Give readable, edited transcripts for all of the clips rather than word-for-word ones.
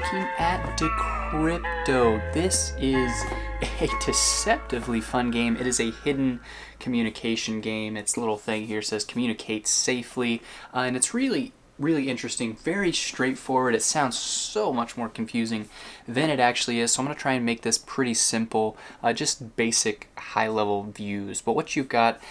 looking at Decrypto. This is a deceptively fun game. It is a hidden communication game. Its little thing here says communicate safely, and it's really interesting, very straightforward. It sounds so much more confusing than it actually is, so I'm going to try and make this pretty simple, just basic high-level views. But what you've got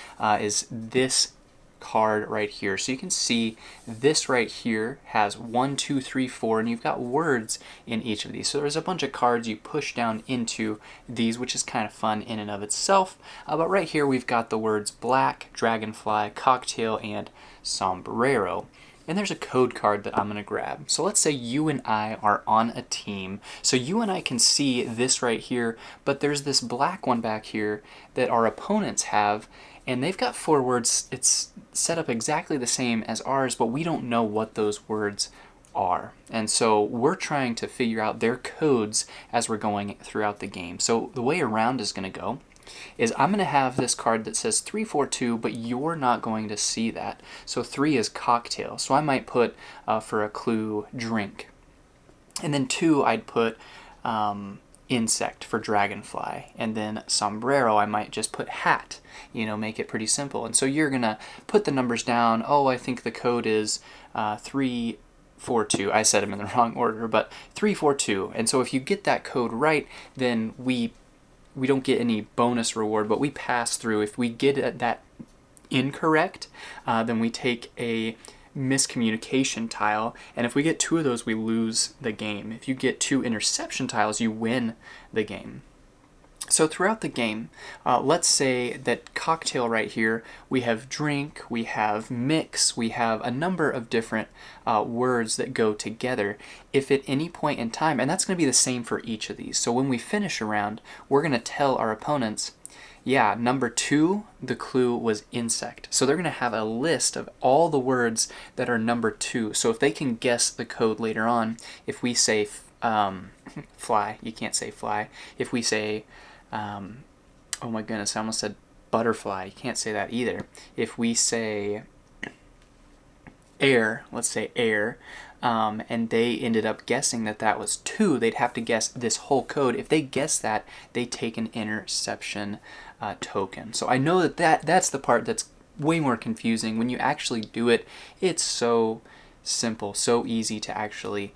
is this card right here. So you can see this right here has 1, 2, 3, 4, and you've got words in each of these. So there's a bunch of cards you push down into these, which is kind of fun in and of itself. But right here we've got the words black, dragonfly, cocktail, and sombrero. And there's a code card that I'm going to grab. So let's say you and I are on a team. So you and I can see this right here, but there's this black one back here that our opponents have, and they've got 4 words. It's set up exactly the same as ours, but we don't know what those words are. And so we're trying to figure out their codes as we're going throughout the game. So the way a round is going to go is I'm going to have this card that says 3, 4, 2, but you're not going to see that. So 3 is cocktail. So I might put, for a clue, drink. And then 2, I'd put insect for dragonfly. And then sombrero, I might just put hat, make it pretty simple. And so you're going to put the numbers down. Oh, I think the code is 3, 4, 2. I said them in the wrong order, but 3, 4, 2. And so if you get that code right, then we don't get any bonus reward, but we pass through. If we get that incorrect, then we take a miscommunication tile, and if we get 2 of those, we lose the game. If you get 2 interception tiles, you win the game. So throughout the game, let's say that cocktail right here, we have drink, we have mix, we have a number of different words that go together. If at any point in time, and that's going to be the same for each of these, so when we finish a round, we're going to tell our opponents, yeah, number 2, the clue was insect. So they're going to have a list of all the words that are number 2. So if they can guess the code later on, if we say fly, you can't say fly. If we say oh my goodness, I almost said butterfly. You can't say that either. If we say air, let's say air, and they ended up guessing that that was 2, they'd have to guess this whole code. If they guess that, they take an interception token. So I know that's the part that's way more confusing. When you actually do it, it's so simple, so easy to actually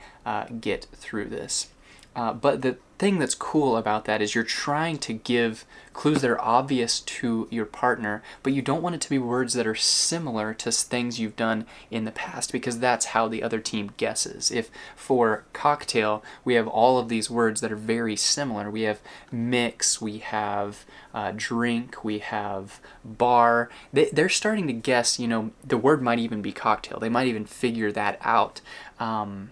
get through this. But the thing that's cool about that is you're trying to give clues that are obvious to your partner, but you don't want it to be words that are similar to things you've done in the past, because that's how the other team guesses. If for cocktail, we have all of these words that are very similar. We have mix, we have drink, we have bar. They're starting to guess, the word might even be cocktail. They might even figure that out. And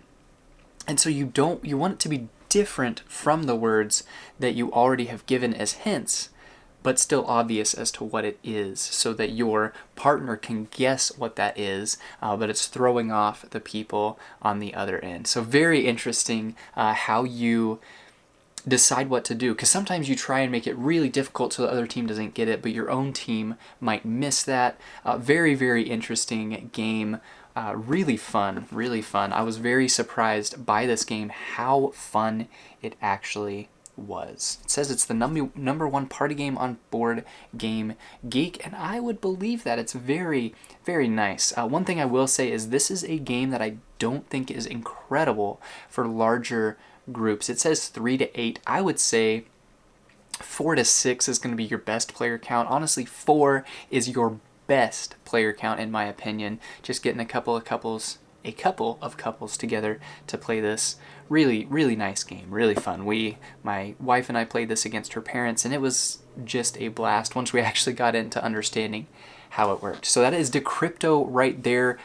so you want it to be different from the words that you already have given as hints, but still obvious as to what it is, so that your partner can guess what that is, but it's throwing off the people on the other end. So very interesting how you decide what to do, because sometimes you try and make it really difficult so the other team doesn't get it, but your own team might miss that. Very, very interesting game. Really fun, really fun. I was very surprised by this game, how fun it actually was. It says it's the number 1 party game on Board Game Geek, and I would believe that. It's very, very nice. One thing I will say is this is a game that I don't think is incredible for larger groups. It says 3 to 8. I would say 4 to 6 is going to be your best player count. Honestly, 4 is your best player count in my opinion. Just getting a couple of couples together to play this. Really, really nice game. Really fun. My wife and I played this against her parents, and it was just a blast once we actually got into understanding how it worked. So that is Decrypto right there.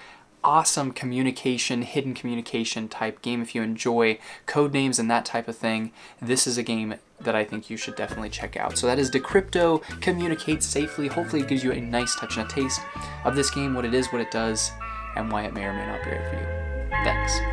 Awesome communication, hidden communication type game. If you enjoy code names and that type of thing, this is a game that I think you should definitely check out. So that is Decrypto, communicate safely. Hopefully it gives you a nice touch and a taste of this game, what it is, what it does, and why it may or may not be right for you. Thanks.